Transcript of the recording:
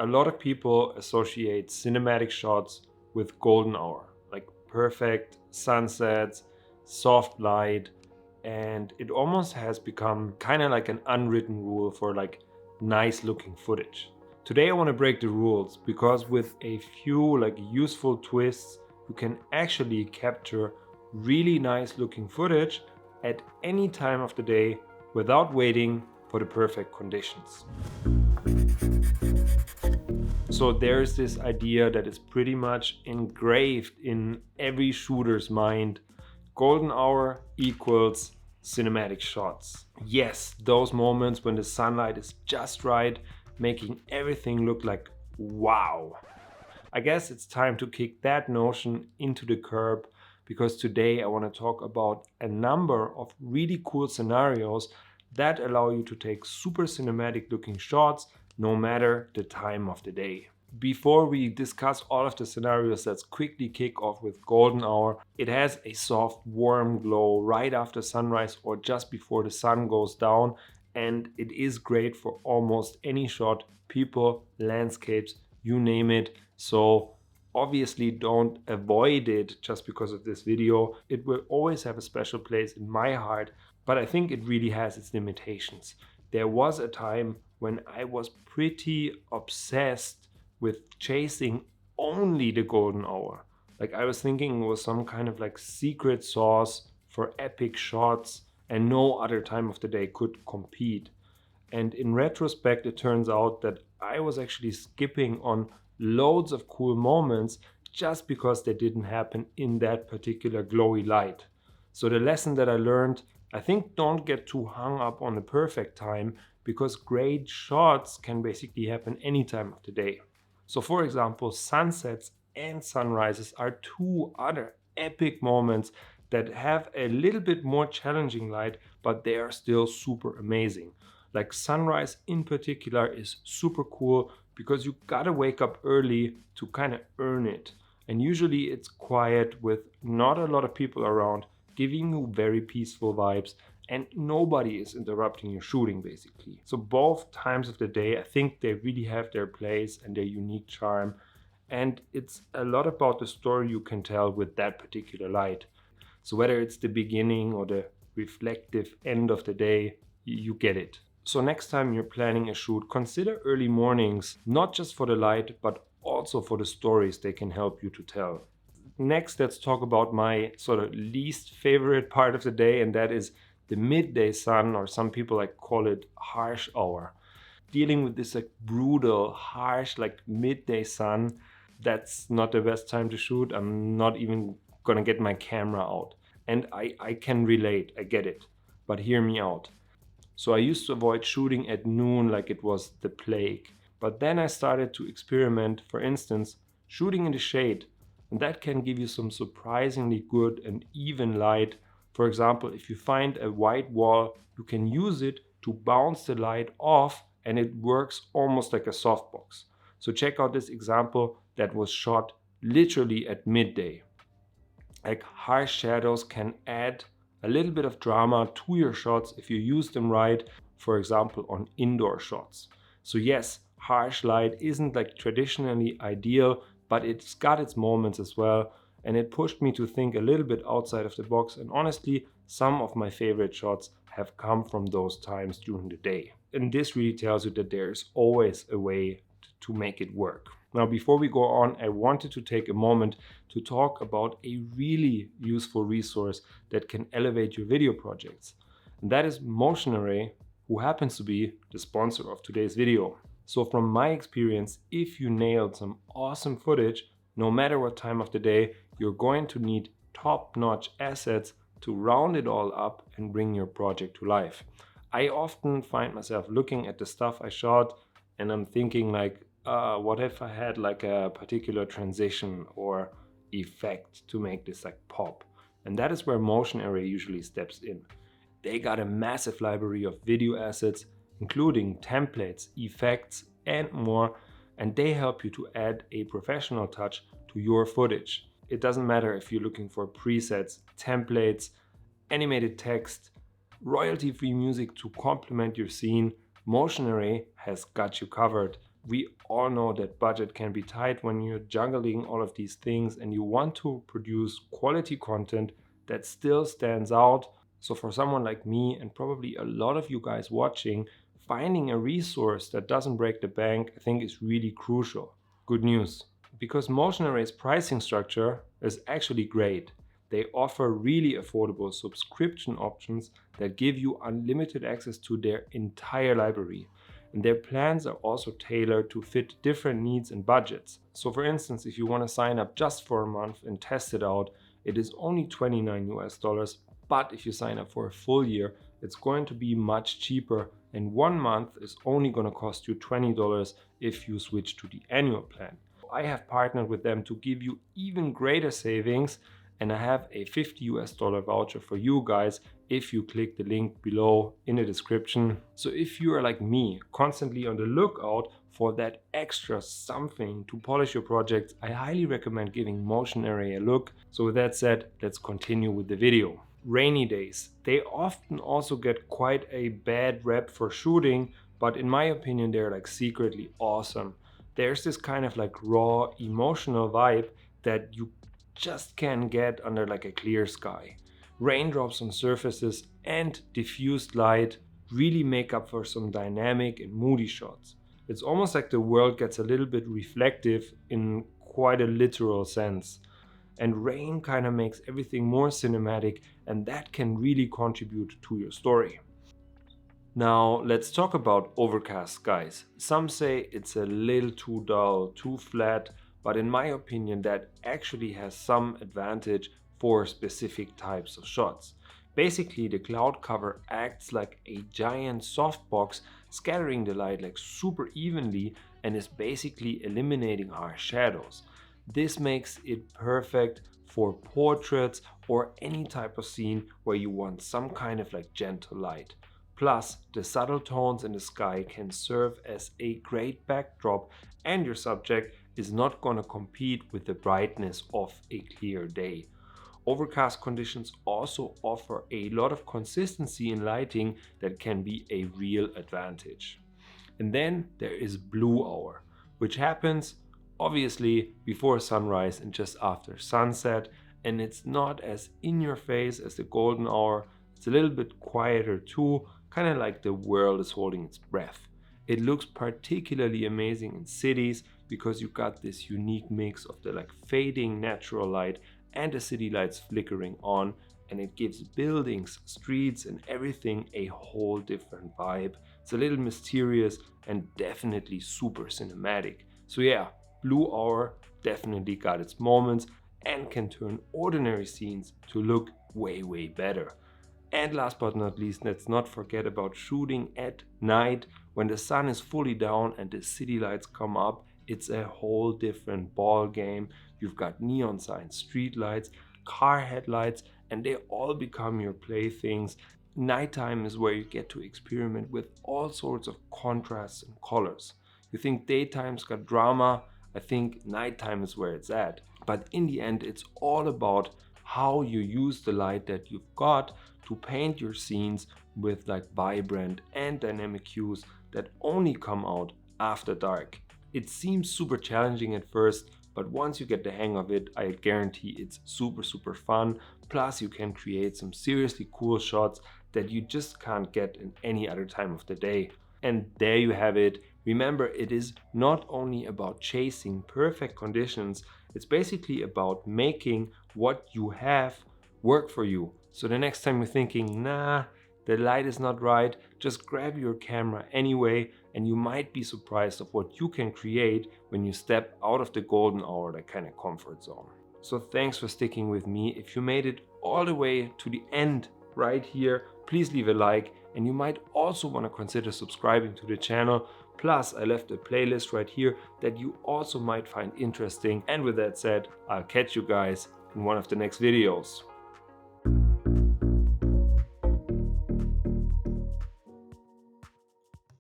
A lot of people associate cinematic shots with golden hour, like perfect sunsets, soft light, and it almost has become kind of like an unwritten rule for like nice looking footage. Today I want to break the rules because with a few like useful twists, you can actually capture really nice looking footage at any time of the day without waiting for the perfect conditions. So there's this idea that is pretty much engraved in every shooter's mind. Golden hour equals cinematic shots. Yes, those moments when the sunlight is just right, making everything look like wow. I guess it's time to kick that notion into the curb because today I want to talk about a number of really cool scenarios that allow you to take super cinematic looking shots no matter the time of the day. Before we discuss all of the scenarios, let's quickly kick off with golden hour. It has a soft, warm glow right after sunrise or just before the sun goes down, and it is great for almost any shot, people, landscapes, you name it. So obviously don't avoid it just because of this video. It will always have a special place in my heart, but I think it really has its limitations. There was a time when I was pretty obsessed with chasing only the golden hour. Like I was thinking it was some kind of like secret sauce for epic shots and no other time of the day could compete. And in retrospect, it turns out that I was actually skipping on loads of cool moments just because they didn't happen in that particular glowy light. So the lesson that I learned, I think, don't get too hung up on the perfect time because great shots can basically happen any time of the day. So for example, sunsets and sunrises are two other epic moments that have a little bit more challenging light, but they are still super amazing. Like sunrise in particular is super cool because you gotta wake up early to kind of earn it. And usually it's quiet with not a lot of people around, giving you very peaceful vibes, and nobody is interrupting your shooting basically. So both times of the day, I think they really have their place and their unique charm. And it's a lot about the story you can tell with that particular light. So whether it's the beginning or the reflective end of the day, you get it. So next time you're planning a shoot, consider early mornings, not just for the light, but also for the stories they can help you to tell. Next, let's talk about my sort of least favorite part of the day, and that is the midday sun, or some people like call it harsh hour. Dealing with this like brutal, harsh, like midday sun, that's not the best time to shoot. I'm not even gonna get my camera out. And I can relate, I get it, but hear me out. So I used to avoid shooting at noon like it was the plague. But then I started to experiment, for instance, shooting in the shade. And that can give you some surprisingly good and even light. For example, if you find a white wall, you can use it to bounce the light off and it works almost like a softbox. So check out this example that was shot literally at midday. Like harsh shadows can add a little bit of drama to your shots if you use them right, for example, on indoor shots. So yes, harsh light isn't like traditionally ideal, but it's got its moments as well. And it pushed me to think a little bit outside of the box. And honestly, some of my favorite shots have come from those times during the day. And this really tells you that there's always a way to make it work. Now, before we go on, I wanted to take a moment to talk about a really useful resource that can elevate your video projects. And that is Motion Array, who happens to be the sponsor of today's video. So from my experience, if you nailed some awesome footage, no matter what time of the day, you're going to need top-notch assets to round it all up and bring your project to life. I often find myself looking at the stuff I shot and I'm thinking like, what if I had like a particular transition or effect to make this like pop? And that is where Motion Array usually steps in. They got a massive library of video assets, including templates, effects, and more, and they help you to add a professional touch to your footage. It doesn't matter if you're looking for presets, templates, animated text, royalty-free music to complement your scene, Motion Array has got you covered. We all know that budget can be tight when you're juggling all of these things and you want to produce quality content that still stands out. So for someone like me, and probably a lot of you guys watching, finding a resource that doesn't break the bank, I think is really crucial. Good news, because Motion Array's pricing structure is actually great. They offer really affordable subscription options that give you unlimited access to their entire library. And their plans are also tailored to fit different needs and budgets. So for instance, if you want to sign up just for a month and test it out, it is only $29, but if you sign up for a full year, it's going to be much cheaper, and 1 month is only going to cost you $20 if you switch to the annual plan. I have partnered with them to give you even greater savings, and I have a $50 voucher for you guys if you click the link below in the description. So if you are like me, constantly on the lookout for that extra something to polish your projects, I highly recommend giving Motion Array a look. So with that said, let's continue with the video. Rainy days. They often also get quite a bad rep for shooting, but in my opinion, they're like secretly awesome. There's this kind of like raw emotional vibe that you just can't get under like a clear sky. Raindrops on surfaces and diffused light really make up for some dynamic and moody shots. It's almost like the world gets a little bit reflective in quite a literal sense. And rain kind of makes everything more cinematic, and that can really contribute to your story. Now let's talk about overcast skies. Some say it's a little too dull, too flat, but in my opinion that actually has some advantage for specific types of shots. Basically, the cloud cover acts like a giant softbox, scattering the light like super evenly and is basically eliminating harsh shadows. This makes it perfect for portraits or any type of scene where you want some kind of like gentle light. Plus, the subtle tones in the sky can serve as a great backdrop, and your subject is not going to compete with the brightness of a clear day. Overcast conditions also offer a lot of consistency in lighting that can be a real advantage. And then there is blue hour, which happens obviously before sunrise and just after sunset, and it's not as in your face as the golden hour. It's a little bit quieter too, kind of like the world is holding its breath. It looks particularly amazing in cities because you got this unique mix of the like fading natural light and the city lights flickering on, and it gives buildings, streets and everything a whole different vibe. It's a little mysterious and definitely super cinematic. So yeah, blue hour definitely got its moments and can turn ordinary scenes to look way better. And last but not least, let's not forget about shooting at night when the sun is fully down and the city lights come up. It's a whole different ball game. You've got neon signs, street lights, car headlights, and they all become your playthings. Nighttime is where you get to experiment with all sorts of contrasts and colors. You think daytime's got drama, I think nighttime is where it's at. But in the end, it's all about how you use the light that you've got to paint your scenes with like vibrant and dynamic hues that only come out after dark. It seems super challenging at first, but once you get the hang of it, I guarantee it's super fun. Plus you can create some seriously cool shots that you just can't get in any other time of the day. And there you have it. Remember, it is not only about chasing perfect conditions, it's basically about making what you have work for you. So the next time you're thinking, nah, the light is not right, just grab your camera anyway, and you might be surprised of what you can create when you step out of the golden hour, that kind of comfort zone. So thanks for sticking with me. If you made it all the way to the end right here, please leave a like, and you might also want to consider subscribing to the channel. Plus, I left a playlist right here that you also might find interesting. And with that said, I'll catch you guys in one of the next videos.